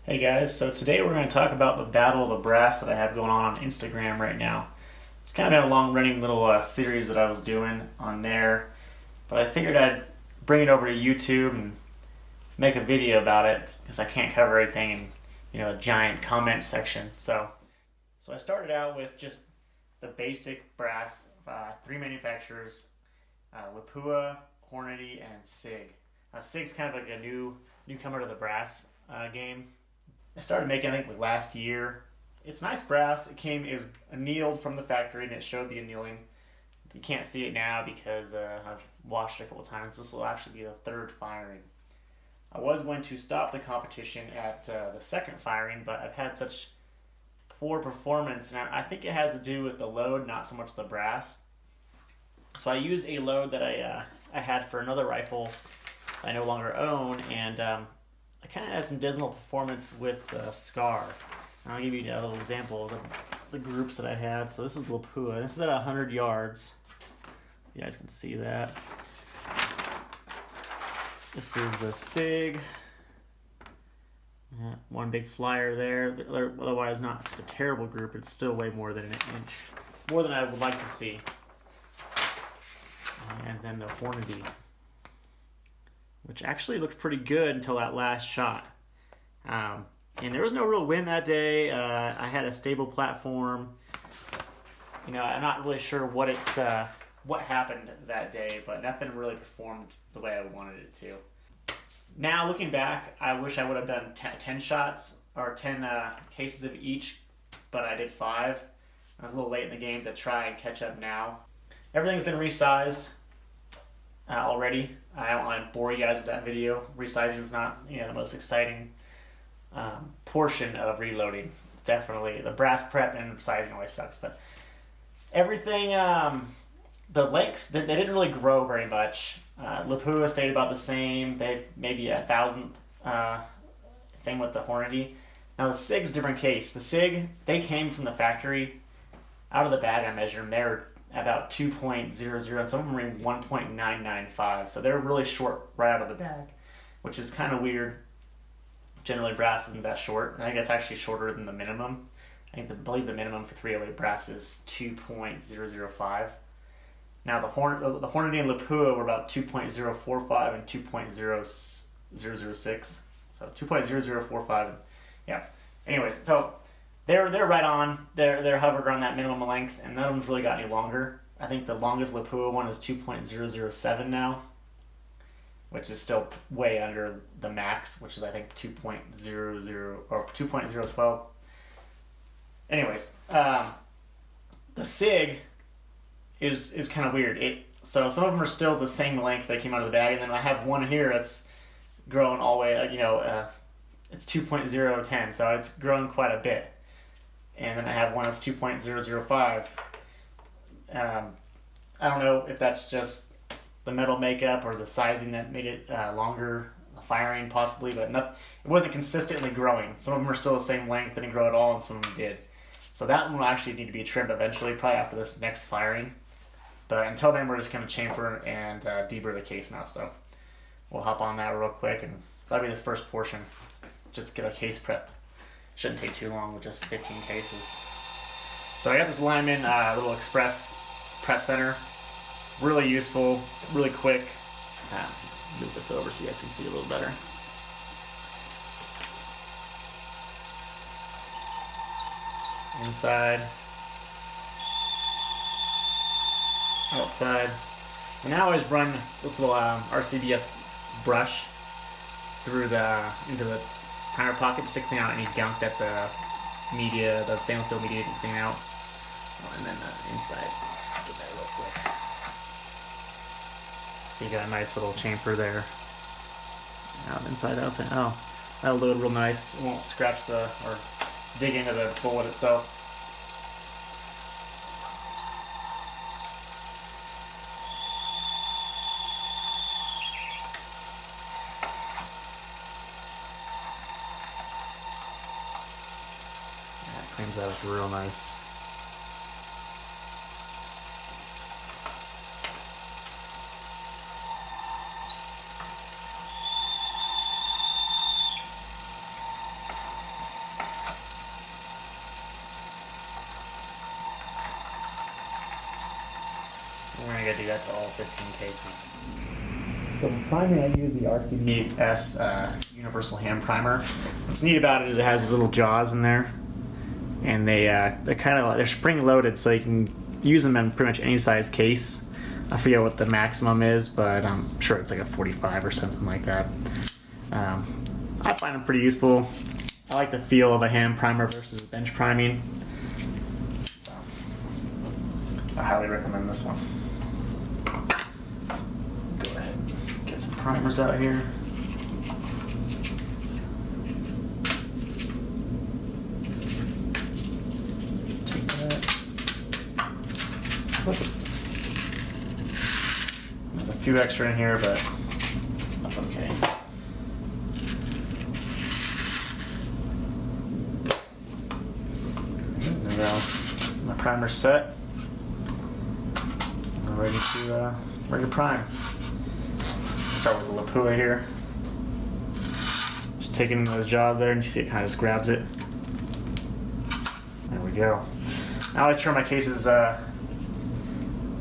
Hey guys, so today we're going to talk about the Battle of the Brass that I have going on Instagram right now. It's kind of been a long running little series that I was doing on there, but I figured I'd bring it over to YouTube and make a video about it because I can't cover everything in a giant comment section. So I started out with just the basic brass, three manufacturers, Lapua, Hornady, and Sig. Sig's kind of like a newcomer to the brass game. I started making, I think, like last year. It's nice brass. It was annealed from the factory, and it showed the annealing. You can't see it now because I've washed it a couple times. This will actually be the third firing. I was going to stop the competition at the second firing, but I've had such poor performance, and I think it has to do with the load, not so much the brass. So I used a load that I had for another rifle I no longer own, and I kind of had some dismal performance with the Scar. And I'll give you a little example of the groups that I had. So this is Lapua. This is at 100 yards. You guys can see that. This is the Sig. One big flyer there. Otherwise, not such a terrible group. It's still way more than an inch. More than I would like to see. And then the Hornady, which actually looked pretty good until that last shot. And there was no real wind that day. I had a stable platform. I'm not really sure what happened that day, but nothing really performed the way I wanted it to. Now, looking back, I wish I would have done 10 shots or 10 cases of each, but I did 5. I was a little late in the game to try and catch up now. Everything's been resized already. I don't want to bore you guys with that video. Resizing is not the most exciting portion of reloading. Definitely the brass prep and sizing always sucks, but everything, the lengths, they didn't really grow very much. Lapua stayed about the same. They maybe 1,000th. Same with the Hornady. Now the Sig's a different case. The Sig, they came from the factory out of the bag. I measured them. They're about 2.00, and some of them are 1.995. So they're really short right out of the bag, which is kind of weird. Generally, brass isn't that short. I think it's actually shorter than the minimum. I believe the minimum for 308 brass is 2.005. Now the Hornady and Lapua were about 2.045 and 2.006. So 2.0045. Yeah. Anyways, so they're right on. They're hovering around that minimum length, and none of them's really got any longer. I think the longest Lapua one is 2.007 now, which is still way under the max, which is I think 2.00 or 2.012. Anyways, the Sig is kind of weird. So some of them are still the same length they came out of the bag, and then I have one here that's growing all the way. It's 2.010, so it's grown quite a bit. And then I have one that's 2.005. I don't know if that's just the metal makeup or the sizing that made it longer, the firing possibly, but it wasn't consistently growing. Some of them are still the same length, they didn't grow at all, and some of them did. So that one will actually need to be trimmed eventually, probably after this next firing. But until then, we're just going to chamfer and deburr the case now. So we'll hop on that real quick, and that'll be the first portion. Just get a case prep. Shouldn't take too long with just 15 cases. So I got this Lyman little express prep center. Really useful, really quick. Move this over so you guys can see a little better. Inside. Outside. And now I always run this little RCBS brush into the tire pocket to clean out any gunk that the stainless steel media can clean out. And then inside, let's get that real quick. So you got a nice little chamfer there. Out inside, outside. Oh, that'll load real nice. It won't scratch or dig into the bullet itself. That cleans that up real nice. I gotta do that to all 15 cases. So for priming, I use the RCBS Universal Hand Primer. What's neat about it is it has these little jaws in there, and they're spring loaded, so you can use them in pretty much any size case. I forget what the maximum is, but I'm sure it's like a 45 or something like that. I find them pretty useful. I like the feel of a hand primer versus bench priming. So, I highly recommend this one. Go ahead and get some primers out here. Take that. There's a few extra in here, but that's okay. There we go. My primer's set. We're ready to prime. Start with the Lapua here. Just taking those jaws there, and you see it kind of just grabs it. There we go. I always turn my cases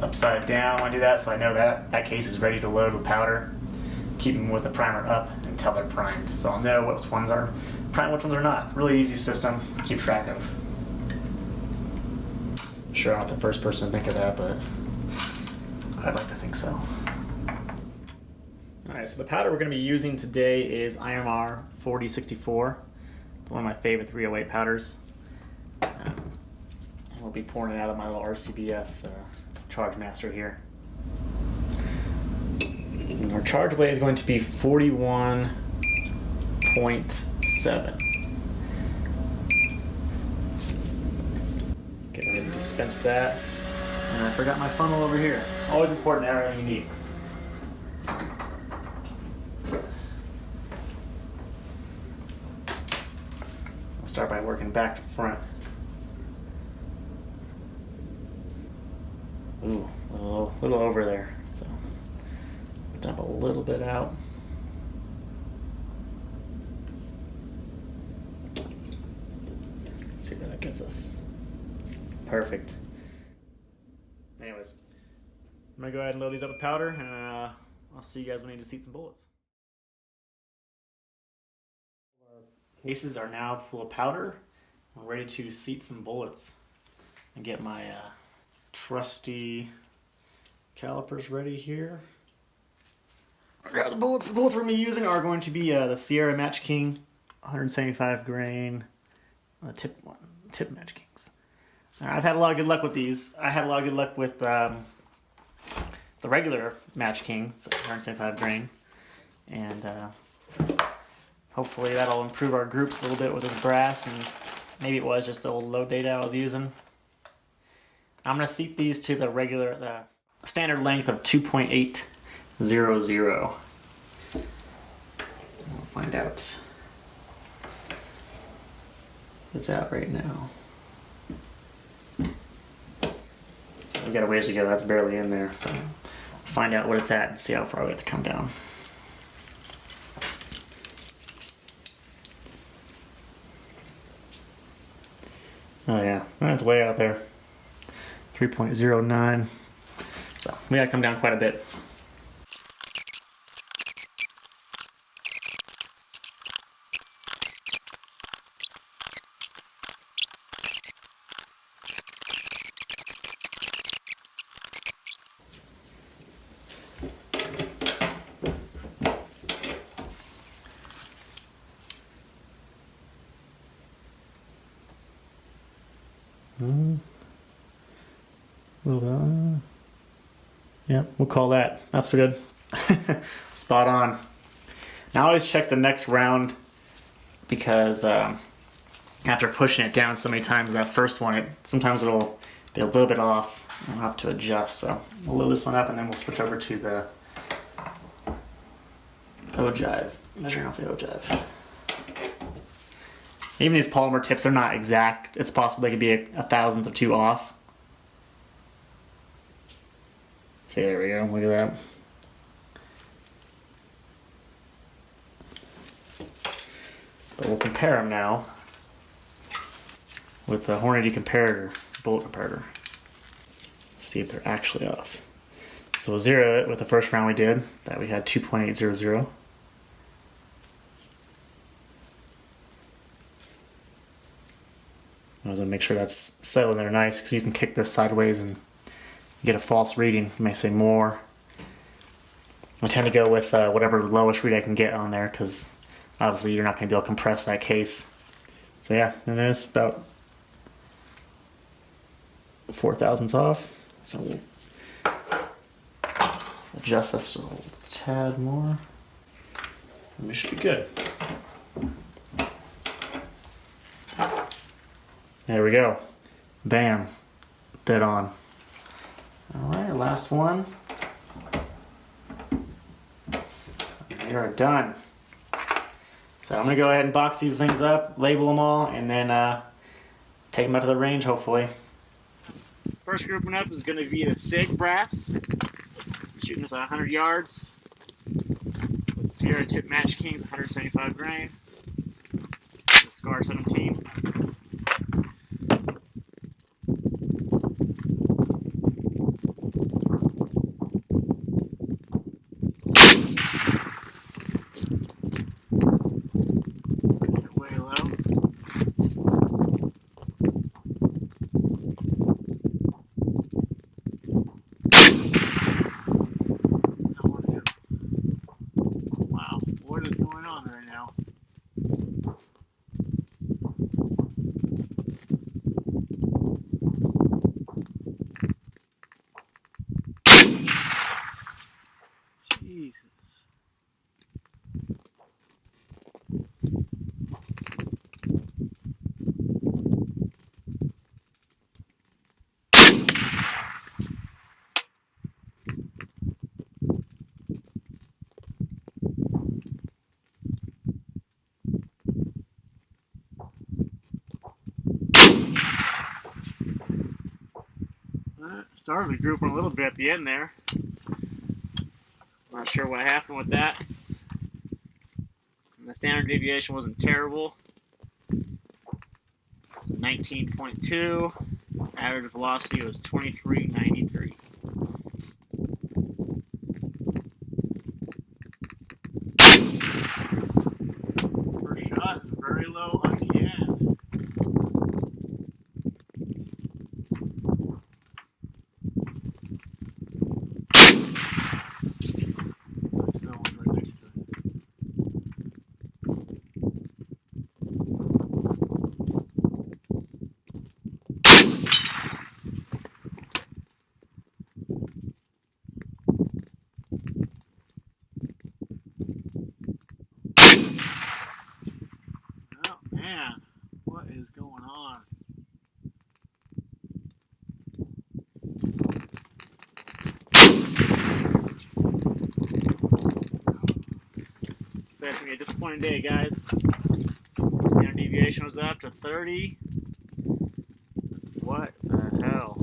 upside down when I do that, so I know that case is ready to load with powder. Keep them with the primer up until they're primed, so I'll know which ones are primed, which ones are not. It's a really easy system to keep track of. I'm sure I'm not the first person to think of that, but I'd like to think so. Alright, so the powder we're going to be using today is IMR 4064. It's one of my favorite 308 powders. And we'll be pouring it out of my little RCBS Charge Master here. And our charge weight is going to be 41.7. Get ready to dispense that. And I forgot my funnel over here. Always important to have everything you need. I'll start by working back to front. Ooh, a little over there. So dump a little bit out. Let's see where that gets us. Perfect. Anyways, I'm gonna go ahead and load these up with powder, and I'll see you guys when I need to seat some bullets. Our cases are now full of powder. I'm ready to seat some bullets and get my trusty calipers ready here. Grab the bullets. The bullets we're going to be using are going to be the Sierra Match King 175 grain tip Match Kings. I've had a lot of good luck with these. I had a lot of good luck with the regular Match Kings 175 grain, and hopefully that'll improve our groups a little bit with this brass, and maybe it was just the old load data I was using. I'm going to seat these to the standard length of 2.800. We'll find out. It's out right now. So we got a ways to go. That's barely in there. Find out what it's at and see how far we have to come down. Oh yeah, that's way out there. 3.09. So we gotta come down quite a bit. A little bit. Yeah, we'll call that. That's good. Spot on. Now I always check the next round because after pushing it down so many times, that first one, sometimes it'll be a little bit off. I'll have to adjust. So we'll load this one up and then we'll switch over to the ogive. Measuring off the ogive. Even these polymer tips are not exact. It's possible they could be a thousandth or two off. See, there we go. Look at that. But we'll compare them now with the Hornady comparator, bullet comparator. See if they're actually off. So we'll zero it with the first round we did, that we had 2.800. I was gonna make sure that's settled there nice, because you can kick this sideways and get a false reading. You may say more. I tend to go with whatever lowest read I can get on there, because obviously you're not going to be able to compress that case. So yeah, and it's about 4 thousandths off. So we'll adjust this a tad more, and we should be good. There we go. Bam. Dead on. Alright, last one. We are done. So I'm going to go ahead and box these things up, label them all, and then take them out to the range, hopefully. First grouping up is going to be the SIG brass, shooting us 100 yards. With Sierra Tip Match Kings, 175 grain. Scar 17. Started the group a little bit at the end there. Not sure what happened with that. And the standard deviation wasn't terrible. 19.2. Average velocity was 2393. First shot is very low on the end. Man, what is going on? So it's gonna be a disappointing day, guys. Standard deviation was up to 30. What the hell?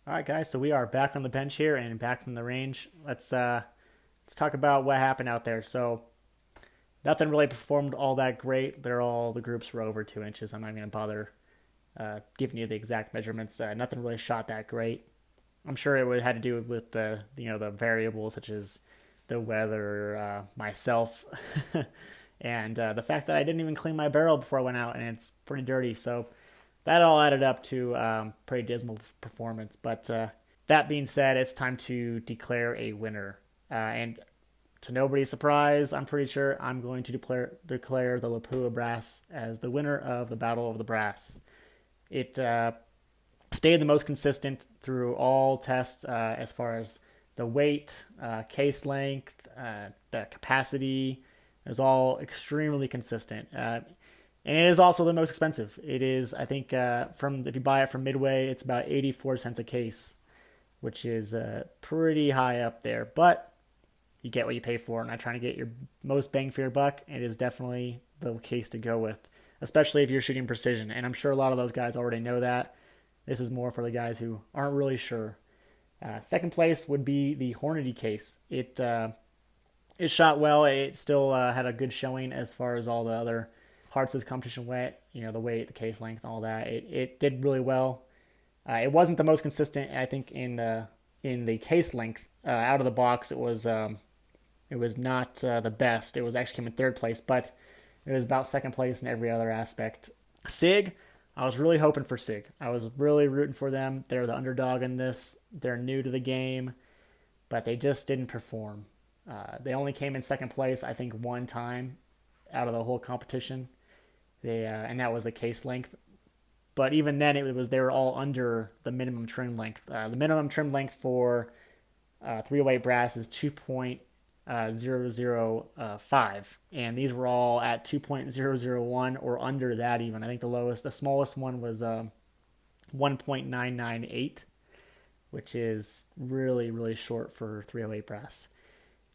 All right, guys. So we are back on the bench here and back from the range. Let's talk about what happened out there. So nothing really performed all that great. The groups were over 2 inches. I'm not going to bother giving you the exact measurements. Nothing really shot that great. I'm sure it had to do with the variables such as the weather, myself, and the fact that I didn't even clean my barrel before I went out, and it's pretty dirty. So that all added up to pretty dismal performance. But that being said, it's time to declare a winner. And to nobody's surprise, I'm pretty sure I'm going to declare the Lapua Brass as the winner of the Battle of the Brass. It stayed the most consistent through all tests as far as the weight, case length, the capacity. It was all extremely consistent. And it is also the most expensive. It is, I think, from if you buy it from Midway, it's about 84 cents a case, which is pretty high up there. But you get what you pay for, and I'm trying to get your most bang for your buck. It is definitely the case to go with, especially if you're shooting precision. And I'm sure a lot of those guys already know that. This is more for the guys who aren't really sure. Second place would be the Hornady case. It shot well. It still had a good showing as far as all the other parts of the competition went. You know, the weight, the case length, all that. It did really well. It wasn't the most consistent, I think, in the case length. Out of the box, it was not the best. It was actually came in third place, but it was about second place in every other aspect. SIG, I was really hoping for SIG. I was really rooting for them. They're the underdog in this. They're new to the game, but they just didn't perform. They only came in second place, I think, one time out of the whole competition. And that was the case length. But even then, they were all under the minimum trim length. The minimum trim length for 308 brass is 2.005, and these were all at 2.001 or under that even. I think the smallest one was 1.998, which is really, really short for 308 brass.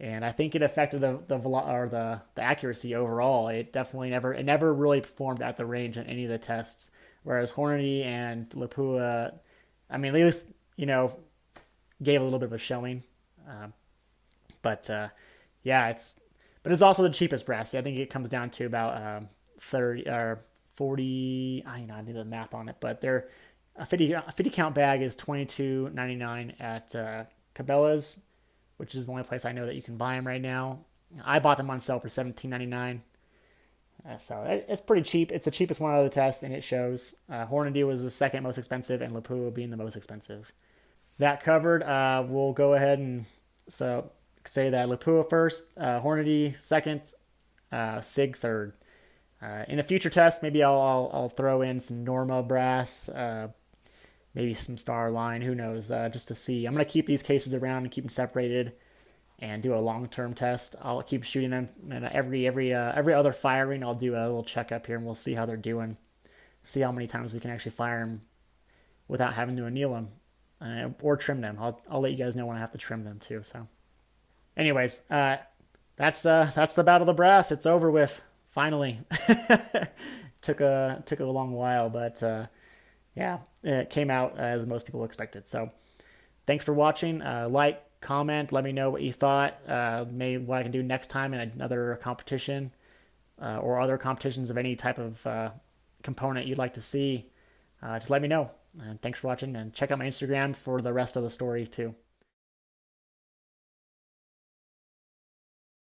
And I think it affected the accuracy overall. It definitely never really performed at the range in any of the tests. Whereas Hornady and Lapua, I mean, at least, gave a little bit of a showing. But it's also the cheapest brass. I think it comes down to about 30 or 40. I did the math on it, but a 50 count bag is $22.99 at Cabela's, which is the only place I know that you can buy them right now. I bought them on sale for $17.99. So it's pretty cheap. It's the cheapest one out of the test, and it shows. Hornady was the second most expensive, and Lapua being the most expensive. That covered, we'll go ahead and say that Lapua first, Hornady second, SIG third. In the future tests, maybe I'll throw in some Norma brass, maybe some Star Line, who knows, just to see. I'm going to keep these cases around and keep them separated and do a long-term test. I'll keep shooting them, and every other firing, I'll do a little checkup here, and we'll see how they're doing. See how many times we can actually fire them without having to anneal them or trim them. I'll let you guys know when I have to trim them too. So, anyways, that's the Battle of the Brass. It's over with finally. took a long while, but it came out as most people expected. So, thanks for watching. Like, comment, let me know what you thought, maybe what I can do next time in another competition, or other competitions of any type of component you'd like to see. Just let me know. And thanks for watching, and check out my Instagram for the rest of the story too.